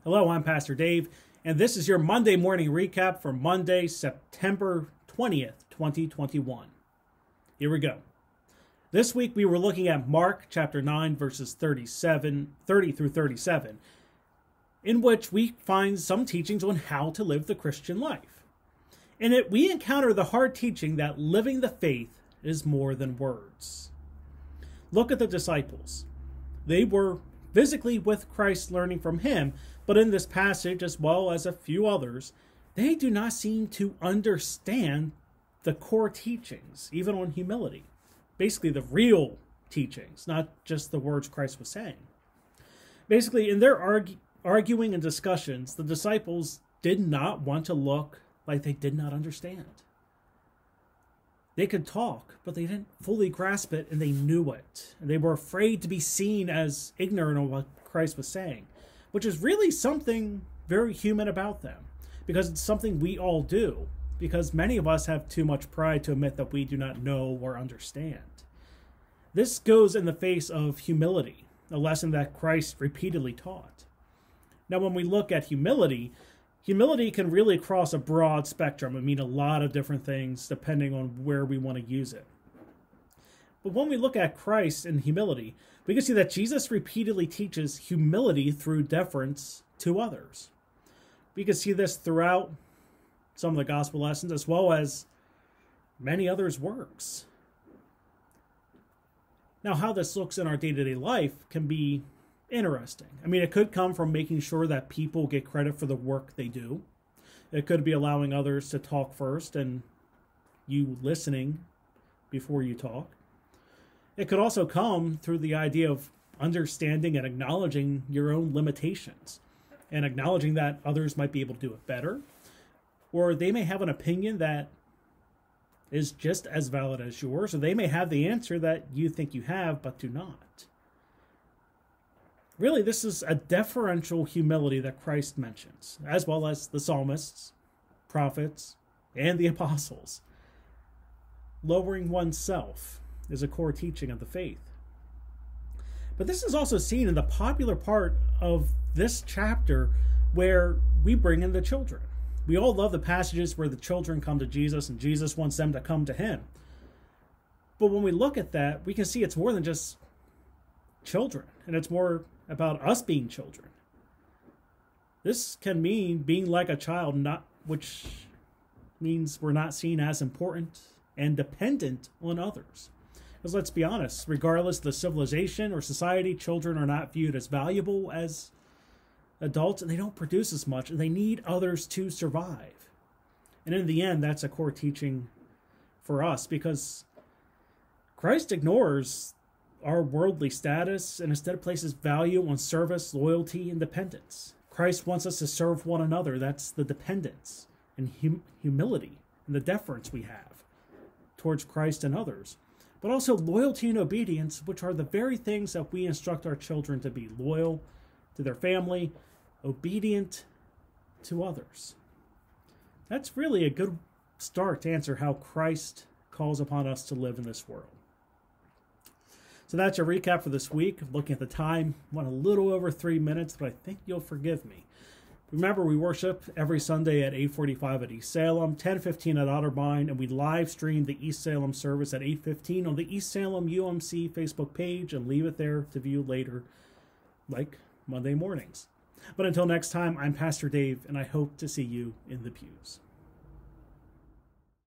Hello, I'm Pastor Dave, and this is your Monday morning recap for Monday, September 20th, 2021. Here we go. This week we were looking at Mark chapter 9, verses 30 through 37, in which we find some teachings on how to live the Christian life. In it, we encounter the hard teaching that living the faith is more than words. Look at the disciples. They were physically with Christ, learning from him, but in this passage, as well as a few others, they do not seem to understand the core teachings, even on humility. Basically, the real teachings, not just the words Christ was saying. Basically, in their arguing and discussions, the disciples did not want to look like they did not understand. They could talk, but they didn't fully grasp it, and they knew it. And they were afraid to be seen as ignorant of what Christ was saying, which is really something very human about them, because it's something we all do, because many of us have too much pride to admit that we do not know or understand. This goes in the face of humility, a lesson that Christ repeatedly taught. Now, when we look at humility can really cross a broad spectrum and mean a lot of different things depending on where we want to use it. But when we look at Christ and humility, we can see that Jesus repeatedly teaches humility through deference to others. We can see this throughout some of the gospel lessons as well as many others' works. Now, how this looks in our day-to-day life can be interesting. I mean, it could come from making sure that people get credit for the work they do. It could be allowing others to talk first and you listening before you talk. It could also come through the idea of understanding and acknowledging your own limitations and acknowledging that others might be able to do it better, or they may have an opinion that is just as valid as yours, or they may have the answer that you think you have but do not. Really, this is a deferential humility that Christ mentions, as well as the psalmists, prophets, and the apostles. Lowering oneself is a core teaching of the faith. But this is also seen in the popular part of this chapter where we bring in the children. We all love the passages where the children come to Jesus and Jesus wants them to come to him. But when we look at that, we can see it's more than just children, and it's more about us being children. This can mean being like a child, which means we're not seen as important and dependent on others. Because let's be honest, regardless of the civilization or society, children are not viewed as valuable as adults, and they don't produce as much, and they need others to survive. And in the end, that's a core teaching for us, because Christ ignores our worldly status and instead places value on service, loyalty, and dependence. Christ wants us to serve one another. That's the dependence and humility and the deference we have towards Christ and others. But also loyalty and obedience, which are the very things that we instruct our children to be: loyal to their family, obedient to others. That's really a good start to answer how Christ calls upon us to live in this world. So that's your recap for this week. Looking at the time, went a little over 3 minutes, but I think you'll forgive me. Remember, we worship every Sunday at 8:45 at East Salem, 10:15 at Otterbein, and we live stream the East Salem service at 8:15 on the East Salem UMC Facebook page and leave it there to view later, like Monday mornings. But until next time, I'm Pastor Dave, and I hope to see you in the pews.